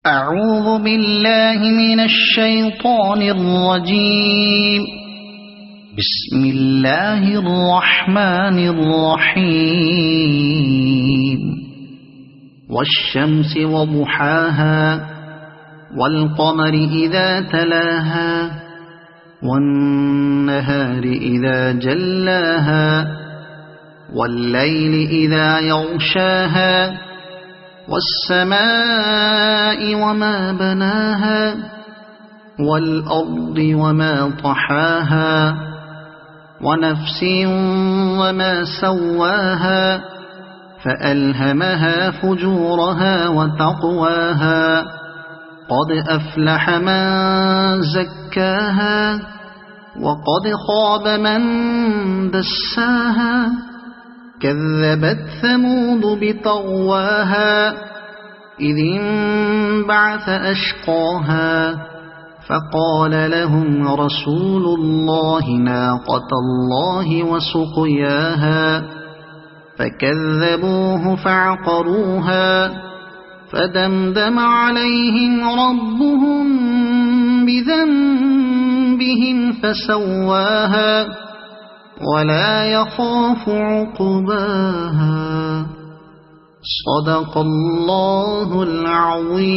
أعوذ بالله من الشيطان الرجيم. بسم الله الرحمن الرحيم. والشمس وضحاها والقمر إذا تلاها والنهار إذا جلاها والليل إذا يغشاها والسماء وما بناها والأرض وما طحاها ونفس وما سواها فألهمها فجورها وتقواها قد أفلح من زكاها وقد خاب من دساها كذبت ثمود بطغواها إذ انبعث أشقاها فقال لهم رسول الله ناقة الله وسقياها فكذبوه فعقروها فدمدم عليهم ربهم بذنبهم فسواها ولا يخاف عقباها. صدق الله العظيم.